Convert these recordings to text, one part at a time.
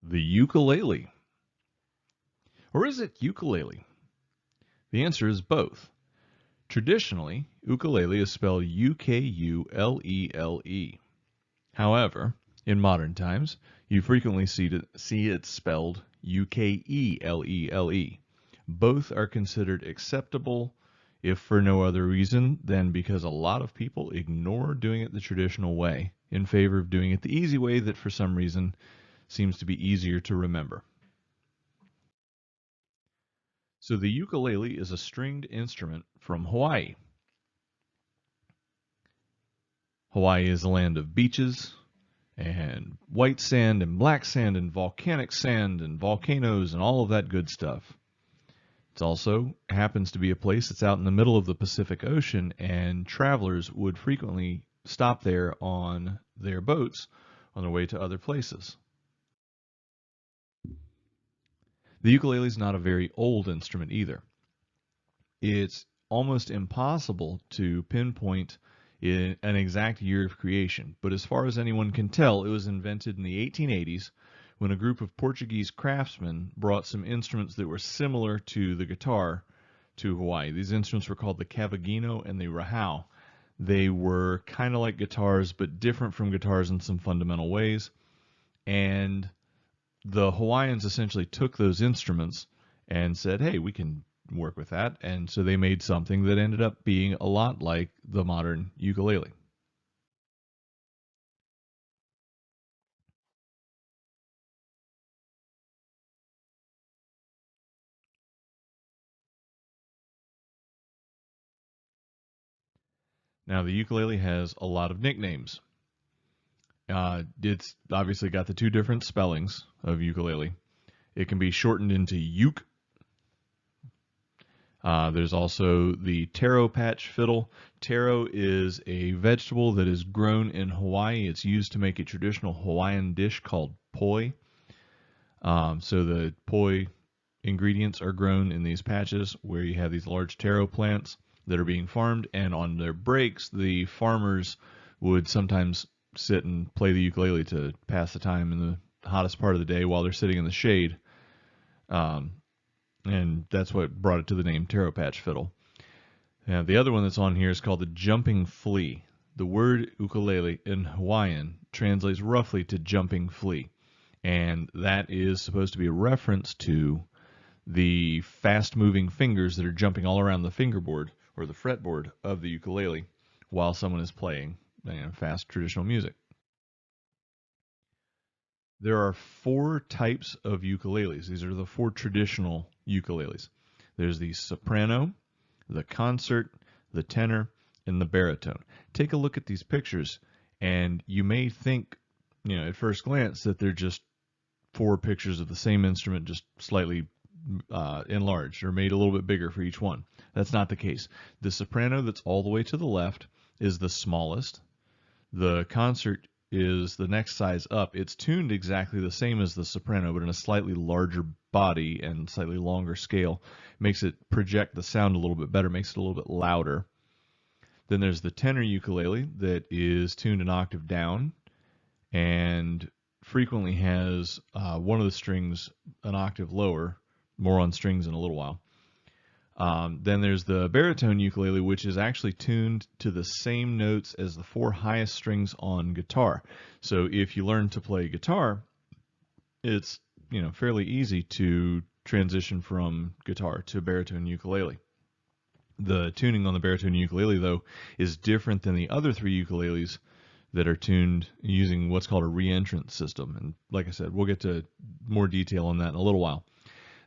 The ukulele. Or is it ukulele? The answer is both. Traditionally, ukulele is spelled Ukulele. However, in modern times, you frequently see it spelled Ukelele. Both are considered acceptable, if for no other reason than because a lot of people ignore doing it the traditional way in favor of doing it the easy way that for some reason seems to be easier to remember. So the ukulele is a stringed instrument from Hawaii. Hawaii is a land of beaches and white sand and black sand and volcanic sand and volcanoes and all of that good stuff. It also happens to be a place that's out in the middle of the Pacific Ocean, and travelers would frequently stop there on their boats on their way to other places. The ukulele is not a very old instrument either. It's almost impossible to pinpoint an exact year of creation, but as far as anyone can tell, it was invented in the 1880s when a group of Portuguese craftsmen brought some instruments that were similar to the guitar to Hawaii. These instruments were called the cavaquinho and the rahau. They were kind of like guitars, but different from guitars in some fundamental ways. And the Hawaiians essentially took those instruments and said, hey, we can work with that. And so they made something that ended up being a lot like the modern ukulele. Now, the ukulele has a lot of nicknames. It's obviously got the two different spellings of ukulele. It can be shortened into uke. There's also the taro patch fiddle. Taro is a vegetable that is grown in Hawaii. It's used to make a traditional Hawaiian dish called poi. So the poi ingredients are grown in these patches where you have these large taro plants that are being farmed, and on their breaks, the farmers would sometimes sit and play the ukulele to pass the time in the hottest part of the day while they're sitting in the shade. And that's what brought it to the name taro patch fiddle. Now, the other one that's on here is called the jumping flea. The word ukulele in Hawaiian translates roughly to jumping flea, and that is supposed to be a reference to the fast-moving fingers that are jumping all around the fingerboard or the fretboard of the ukulele while someone is playing fast traditional music. There are four types of ukuleles. These are the four traditional ukuleles. There's the soprano, the concert, the tenor, and the baritone. Take a look at these pictures, and you may think, at first glance, that they're just four pictures of the same instrument, just slightly enlarged or made a little bit bigger for each one. That's not the case. The soprano that's all the way to the left is the smallest. The concert is the next size up. It's tuned exactly the same as the soprano, but in a slightly larger body and slightly longer scale. Makes it project the sound a little bit better, makes it a little bit louder. Then there's the tenor ukulele that is tuned an octave down and frequently has one of the strings an octave lower. More on strings in a little while. Then there's the baritone ukulele, which is actually tuned to the same notes as the four highest strings on guitar. So if you learn to play guitar, it's fairly easy to transition from guitar to baritone ukulele. The tuning on the baritone ukulele, though, is different than the other three ukuleles that are tuned using what's called a reentrant system. And like I said, we'll get to more detail on that in a little while.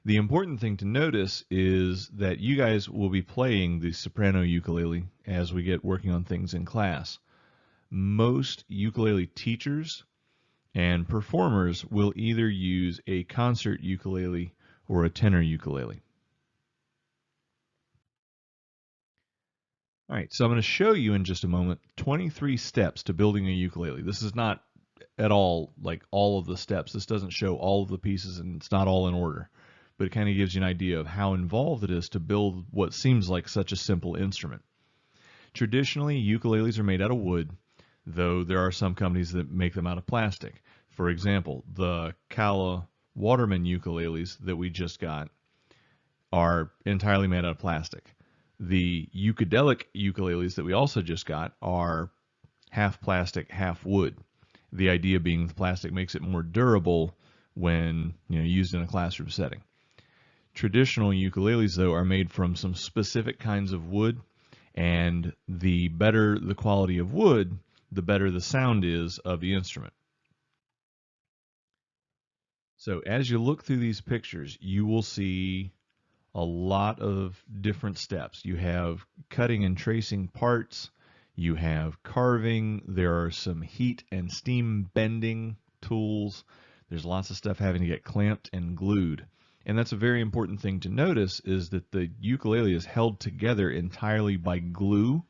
The important thing to notice is that you guys will be playing the soprano ukulele as we get working on things in class. Most ukulele teachers and performers will either use a concert ukulele or a tenor ukulele. All right, so I'm going to show you in just a moment 23 steps to building a ukulele. This is not at all like all of the steps. This doesn't show all of the pieces, and it's not all in order. But it kind of gives you an idea of how involved it is to build what seems like such a simple instrument. Traditionally, ukuleles are made out of wood, though there are some companies that make them out of plastic. For example, the Kala Waterman ukuleles that we just got are entirely made out of plastic. The Ukadelic ukuleles that we also just got are half plastic, half wood. The idea being the plastic makes it more durable when used in a classroom setting. Traditional ukuleles, though, are made from some specific kinds of wood, and the better the quality of wood, the better the sound is of the instrument. So as you look through these pictures, you will see a lot of different steps. You have cutting and tracing parts, you have carving, there are some heat and steam bending tools, there's lots of stuff having to get clamped and glued. And that's a very important thing to notice, is that the ukulele is held together entirely by glue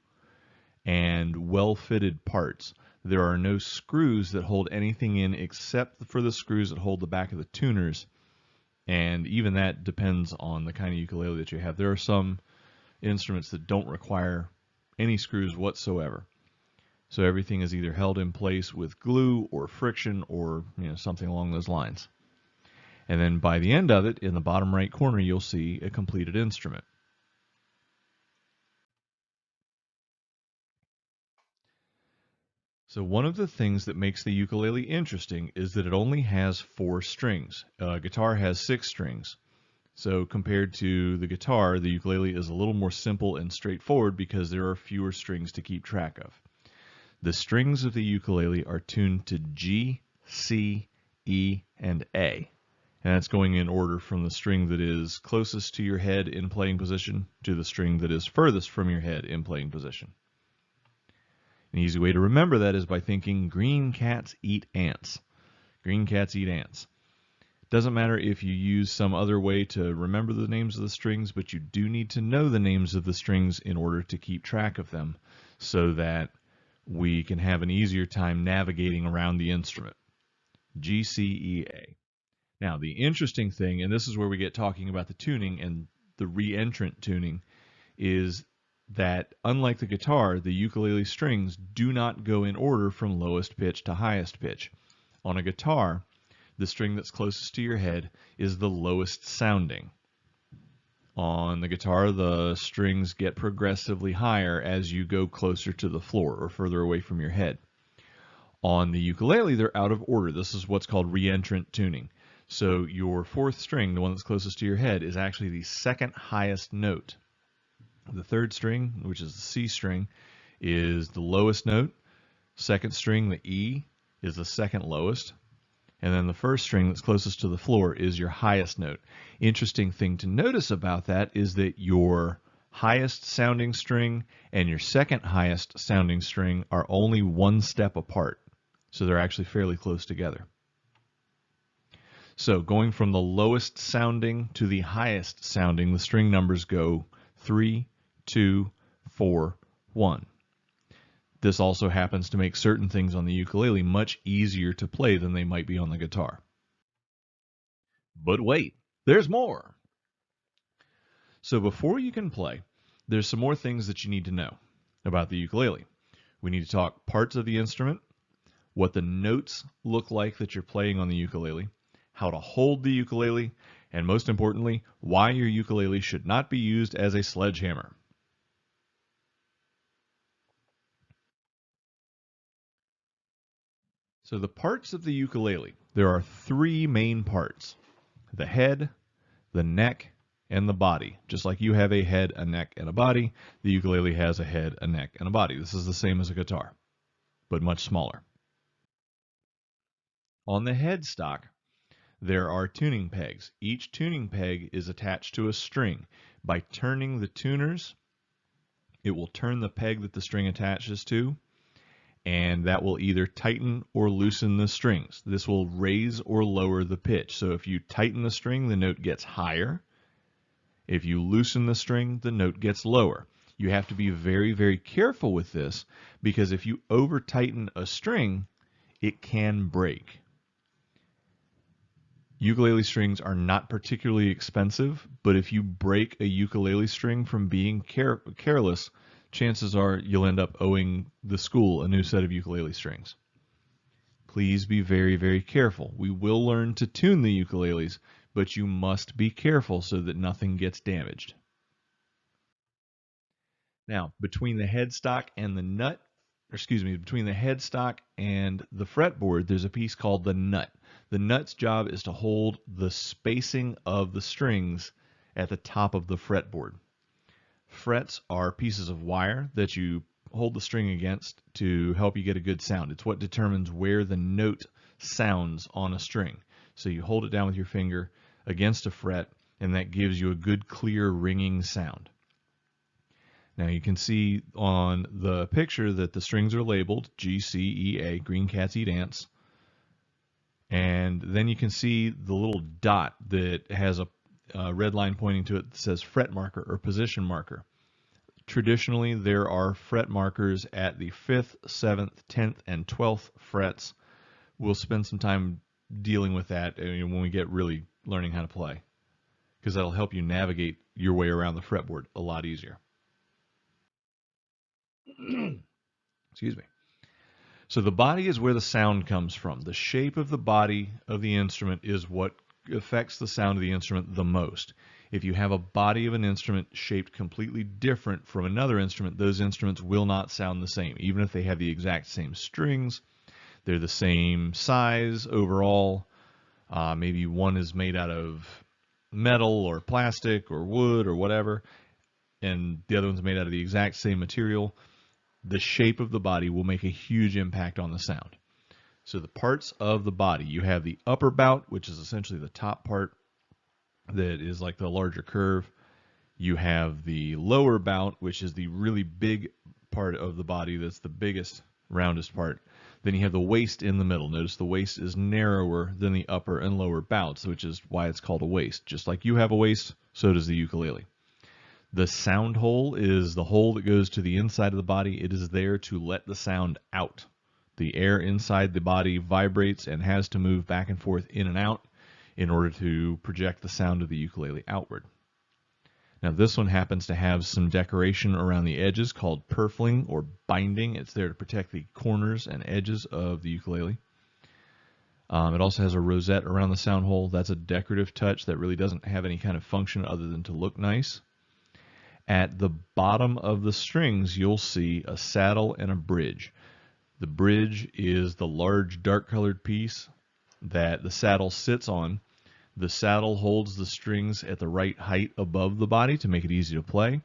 and well-fitted parts. There are no screws that hold anything in except for the screws that hold the back of the tuners. And even that depends on the kind of ukulele that you have. There are some instruments that don't require any screws whatsoever. So everything is either held in place with glue or friction or something along those lines. And then by the end of it, in the bottom right corner, you'll see a completed instrument. So one of the things that makes the ukulele interesting is that it only has 4 strings. Guitar has 6 strings. So compared to the guitar, the ukulele is a little more simple and straightforward because there are fewer strings to keep track of. The strings of the ukulele are tuned to G, C, E, and A. And that's going in order from the string that is closest to your head in playing position to the string that is furthest from your head in playing position. An easy way to remember that is by thinking green cats eat ants. Green cats eat ants. Doesn't matter if you use some other way to remember the names of the strings, but you do need to know the names of the strings in order to keep track of them so that we can have an easier time navigating around the instrument. G, C, E, A. Now, the interesting thing, and this is where we get talking about the tuning and the re-entrant tuning, is that unlike the guitar, the ukulele strings do not go in order from lowest pitch to highest pitch. On a guitar, the string that's closest to your head is the lowest sounding. On the guitar, the strings get progressively higher as you go closer to the floor or further away from your head. On the ukulele, they're out of order. This is what's called re-entrant tuning. So your 4th string, the one that's closest to your head, is actually the 2nd highest note. The 3rd string, which is the C string, is the lowest note. 2nd string, the E, is the 2nd lowest. And then the 1st string that's closest to the floor is your highest note. Interesting thing to notice about that is that your highest sounding string and your 2nd highest sounding string are only 1 step apart. So they're actually fairly close together. So going from the lowest sounding to the highest sounding, the string numbers go 3, 2, 4, 1. This also happens to make certain things on the ukulele much easier to play than they might be on the guitar. But wait, there's more. So before you can play, there's some more things that you need to know about the ukulele. We need to talk parts of the instrument, what the notes look like that you're playing on the ukulele, how to hold the ukulele, and most importantly, why your ukulele should not be used as a sledgehammer. So the parts of the ukulele, there are 3 main parts: the head, the neck, and the body. Just like you have a head, a neck, and a body, the ukulele has a head, a neck, and a body. This is the same as a guitar, but much smaller. On the headstock, there are tuning pegs. Each tuning peg is attached to a string. By turning the tuners, it will turn the peg that the string attaches to, and that will either tighten or loosen the strings. This will raise or lower the pitch. So if you tighten the string, the note gets higher. If you loosen the string, the note gets lower. You have to be very, very careful with this because if you over tighten a string, it can break. Ukulele strings are not particularly expensive, but if you break a ukulele string from being careless, chances are you'll end up owing the school a new set of ukulele strings. please be very, very careful. We will learn to tune the ukuleles, but you must be careful so that nothing gets damaged. Now, between the headstock and the nut, between the headstock and the fretboard, there's a piece called the nut. The nut's job is to hold the spacing of the strings at the top of the fretboard. Frets are pieces of wire that you hold the string against to help you get a good sound. It's what determines where the note sounds on a string. So you hold it down with your finger against a fret, and that gives you a good, clear, ringing sound. Now you can see on the picture that the strings are labeled G, C, E, A, green cats eat ants. And then you can see the little dot that has a red line pointing to it that says fret marker or position marker. Traditionally, there are fret markers at the 5th, 7th, 10th, and 12th frets. We'll spend some time dealing with that when we get really learning how to play, because that'll help you navigate your way around the fretboard a lot easier. Excuse me. So the body is where the sound comes from. The shape of the body of the instrument is what affects the sound of the instrument the most. If you have a body of an instrument shaped completely different from another instrument, those instruments will not sound the same. Even if they have the exact same strings, they're the same size overall. Maybe one is made out of metal or plastic or wood or whatever, and the other one's made out of the exact same material. The shape of the body will make a huge impact on the sound. So the parts of the body, you have the upper bout, which is essentially the top part that is like the larger curve. You have the lower bout, which is the really big part of the body that's the biggest, roundest part. Then you have the waist in the middle. Notice the waist is narrower than the upper and lower bouts, which is why it's called a waist. Just like you have a waist, so does the ukulele. The sound hole is the hole that goes to the inside of the body. It is there to let the sound out. The air inside the body vibrates and has to move back and forth in and out in order to project the sound of the ukulele outward. Now this one happens to have some decoration around the edges called purfling or binding. It's there to protect the corners and edges of the ukulele. It also has a rosette around the sound hole. That's a decorative touch that really doesn't have any kind of function other than to look nice. At the bottom of the strings, you'll see a saddle and a bridge. The bridge is the large dark colored piece that the saddle sits on. The saddle holds the strings at the right height above the body to make it easy to play.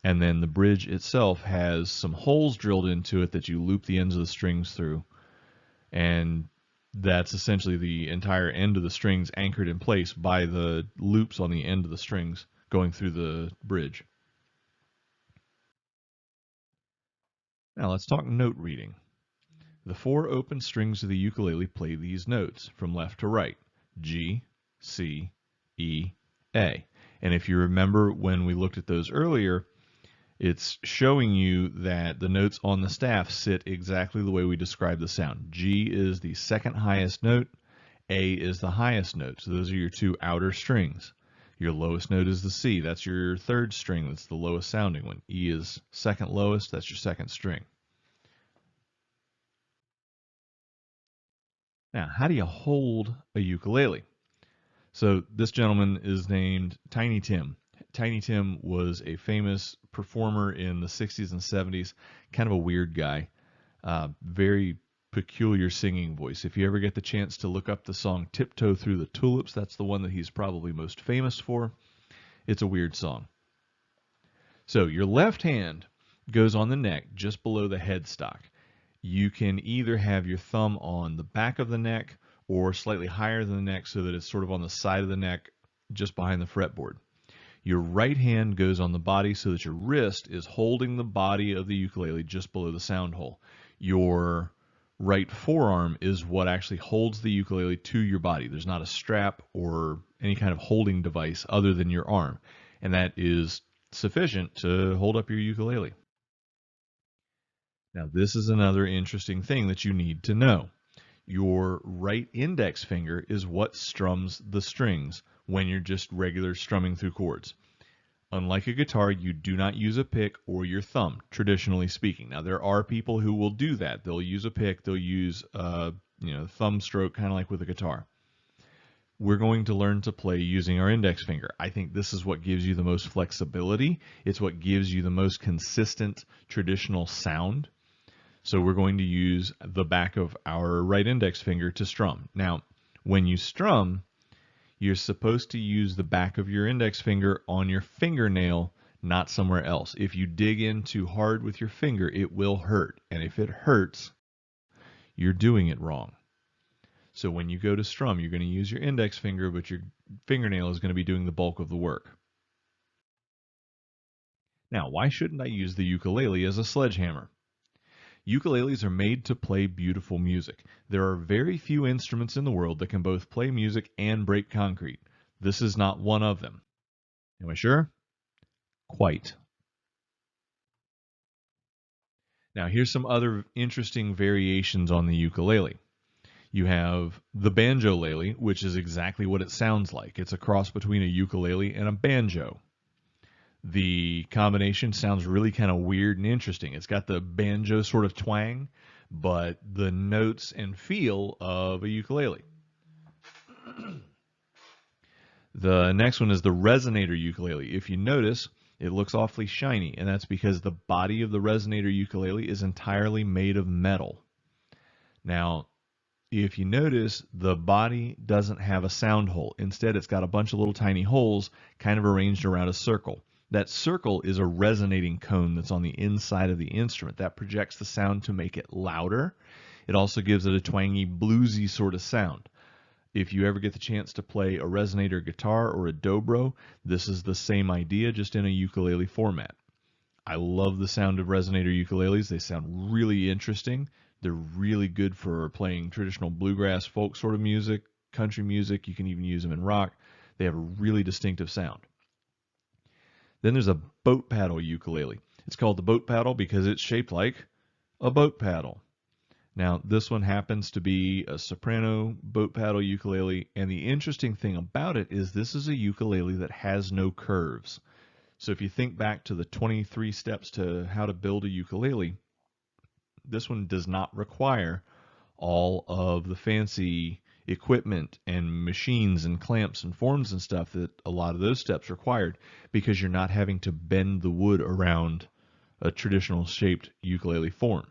And then the bridge itself has some holes drilled into it that you loop the ends of the strings through. And that's essentially the entire end of the strings anchored in place by the loops on the end of the strings going through the bridge. Now let's talk note reading. The 4 open strings of the ukulele play these notes from left to right: G, C, E, A. And if you remember when we looked at those earlier, it's showing you that the notes on the staff sit exactly the way we described the sound. G is the second highest note, A is the highest note. So those are your 2 outer strings. Your lowest note is the C. That's your 3rd string. That's the lowest sounding one. E is second lowest. That's your 2nd string. Now, how do you hold a ukulele? So this gentleman is named Tiny Tim. Tiny Tim was a famous performer in the 60s and 70s, kind of a weird guy, very peculiar singing voice. If you ever get the chance to look up the song Tiptoe Through the Tulips, that's the one that he's probably most famous for. It's a weird song. So your left hand goes on the neck just below the headstock. You can either have your thumb on the back of the neck or slightly higher than the neck so that it's sort of on the side of the neck just behind the fretboard. Your right hand goes on the body so that your wrist is holding the body of the ukulele just below the sound hole. Your right forearm is what actually holds the ukulele to your body. There's not a strap or any kind of holding device other than your arm, and that is sufficient to hold up your ukulele. Now, this is another interesting thing that you need to know. Your right index finger is what strums the strings when you're just regular strumming through chords. Unlike a guitar, you do not use a pick or your thumb, traditionally speaking. Now, there are people who will do that. They'll use a pick, they'll use thumb stroke, kind of like with a guitar. We're going to learn to play using our index finger. I think this is what gives you the most flexibility. It's what gives you the most consistent traditional sound. So we're going to use the back of our right index finger to strum. Now, when you strum, you're supposed to use the back of your index finger on your fingernail, not somewhere else. If you dig in too hard with your finger, it will hurt. And if it hurts, you're doing it wrong. So when you go to strum, you're going to use your index finger, but your fingernail is going to be doing the bulk of the work. Now, why shouldn't I use the ukulele as a sledgehammer? Ukuleles are made to play beautiful music. There are very few instruments in the world that can both play music and break concrete. This is not one of them. Am I sure? Quite. Now, here's some other interesting variations on the ukulele. You have the banjo-lele, which is exactly what it sounds like. It's a cross between a ukulele and a banjo. The combination sounds really kind of weird and interesting. It's got the banjo sort of twang, but the notes and feel of a ukulele. The next one is the resonator ukulele. If you notice, it looks awfully shiny, and that's because the body of the resonator ukulele is entirely made of metal. Now, if you notice, the body doesn't have a sound hole. Instead, it's got a bunch of little tiny holes kind of arranged around a circle. That circle is a resonating cone that's on the inside of the instrument. That projects the sound to make it louder. It also gives it a twangy, bluesy sort of sound. If you ever get the chance to play a resonator guitar or a dobro, this is the same idea, just in a ukulele format. I love the sound of resonator ukuleles. They sound really interesting. They're really good for playing traditional bluegrass, folk sort of music, country music. You can even use them in rock. They have a really distinctive sound. Then there's a boat paddle ukulele. It's called the boat paddle because it's shaped like a boat paddle. Now, this one happens to be a soprano boat paddle ukulele, and the interesting thing about it is this is a ukulele that has no curves. So if you think back to the 23 steps to how to build a ukulele, this one does not require all of the fancy equipment and machines and clamps and forms and stuff that a lot of those steps required, because you're not having to bend the wood around a traditional shaped ukulele form.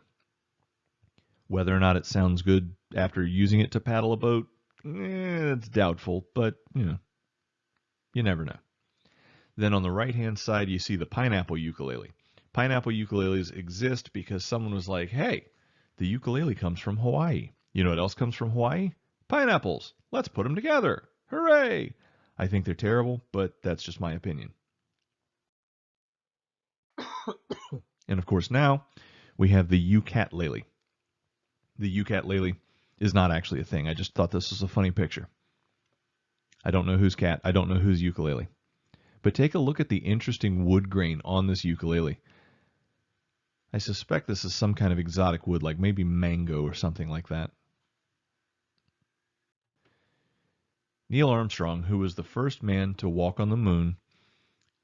Whether or not it sounds good after using it to paddle a boat, it's doubtful, but you never know. Then on the right-hand side, you see the pineapple ukulele. Pineapple ukuleles exist because someone was like, hey, the ukulele comes from Hawaii. You know what else comes from Hawaii? Pineapples. Let's put them together. Hooray! I think they're terrible, but that's just my opinion. And of course now, we have the ukulele. The ukulele is not actually a thing. I just thought this was a funny picture. I don't know whose cat. I don't know whose ukulele. But take a look at the interesting wood grain on this ukulele. I suspect this is some kind of exotic wood, like maybe mango or something like that. Neil Armstrong, who was the first man to walk on the moon,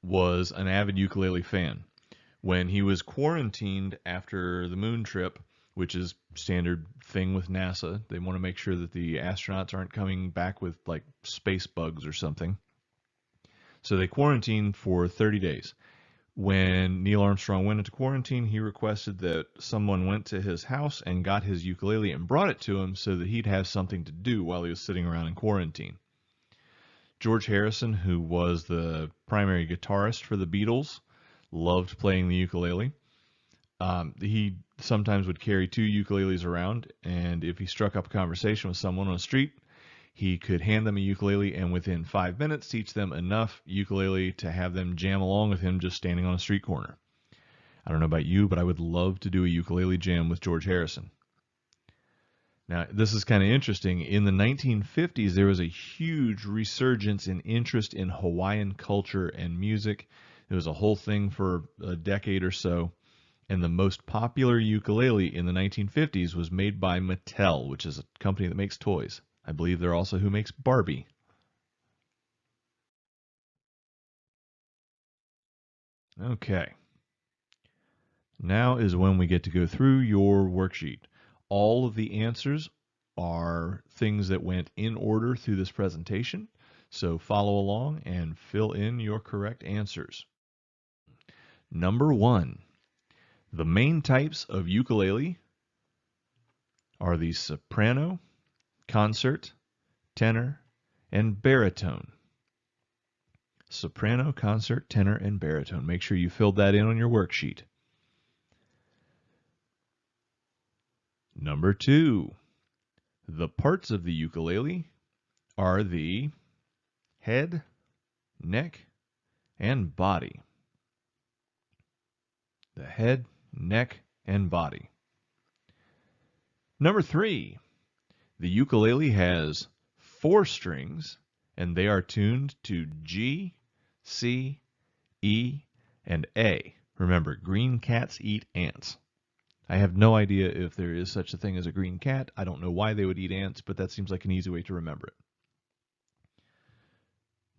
was an avid ukulele fan. When he was quarantined after the moon trip, which is standard thing with NASA, they want to make sure that the astronauts aren't coming back with like space bugs or something. So they quarantined for 30 days. When Neil Armstrong went into quarantine, he requested that someone went to his house and got his ukulele and brought it to him so that he'd have something to do while he was sitting around in quarantine. George Harrison, who was the primary guitarist for the Beatles, loved playing the ukulele. He sometimes would carry two ukuleles around, and if he struck up a conversation with someone on the street, he could hand them a ukulele and within 5 minutes teach them enough ukulele to have them jam along with him just standing on a street corner. I don't know about you, but I would love to do a ukulele jam with George Harrison. Now, this is kind of interesting. In the 1950s, there was a huge resurgence in interest in Hawaiian culture and music. It was a whole thing for a decade or so. And the most popular ukulele in the 1950s was made by Mattel, which is a company that makes toys. I believe they're also who makes Barbie. Okay. Now is when we get to go through your worksheet. All of the answers are things that went in order through this presentation. So follow along and fill in your correct answers. Number 1, the main types of ukulele are the soprano, concert, tenor, and baritone. Soprano, concert, tenor, and baritone. Make sure you filled that in on your worksheet. Number 2, the parts of the ukulele are the head, neck, and body. The head, neck, and body. Number 3, the ukulele has 4 strings, and they are tuned to G, C, E, and A. Remember, green cats eat ants. I have no idea if there is such a thing as a green cat. I don't know why they would eat ants, but that seems like an easy way to remember it.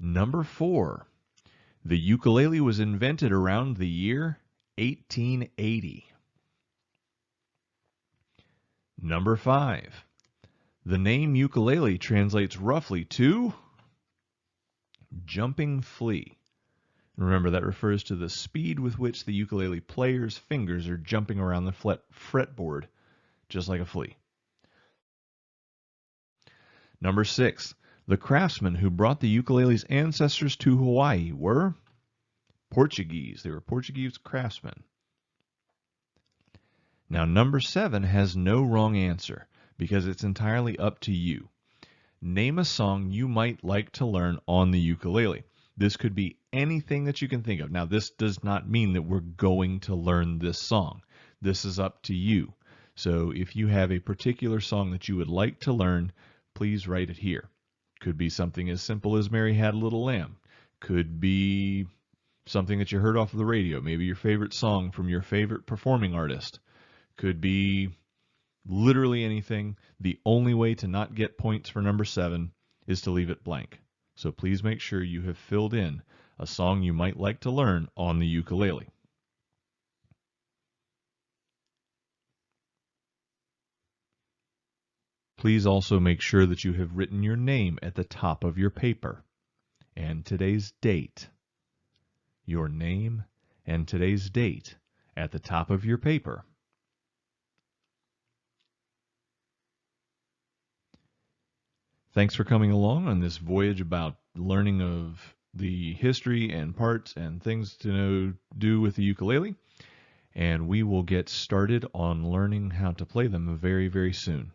Number 4, the ukulele was invented around the year 1880. Number 5, the name ukulele translates roughly to jumping flea. Remember, that refers to the speed with which the ukulele player's fingers are jumping around the fretboard, just like a flea. Number 6, the craftsmen who brought the ukulele's ancestors to Hawaii were Portuguese. They were Portuguese craftsmen. Now, number 7 has no wrong answer because it's entirely up to you. Name a song you might like to learn on the ukulele. This could be anything that you can think of. Now, this does not mean that we're going to learn this song. This is up to you. So if you have a particular song that you would like to learn, please write it here. Could be something as simple as Mary Had a Little Lamb. Could be something that you heard off of the radio, maybe your favorite song from your favorite performing artist. Could be literally anything. The only way to not get points for number 7 is to leave it blank. So please make sure you have filled in a song you might like to learn on the ukulele. Please also make sure that you have written your name at the top of your paper and today's date. Your name and today's date at the top of your paper. Thanks for coming along on this voyage about learning of the history and parts and things to do with the ukulele. And we will get started on learning how to play them very, very soon.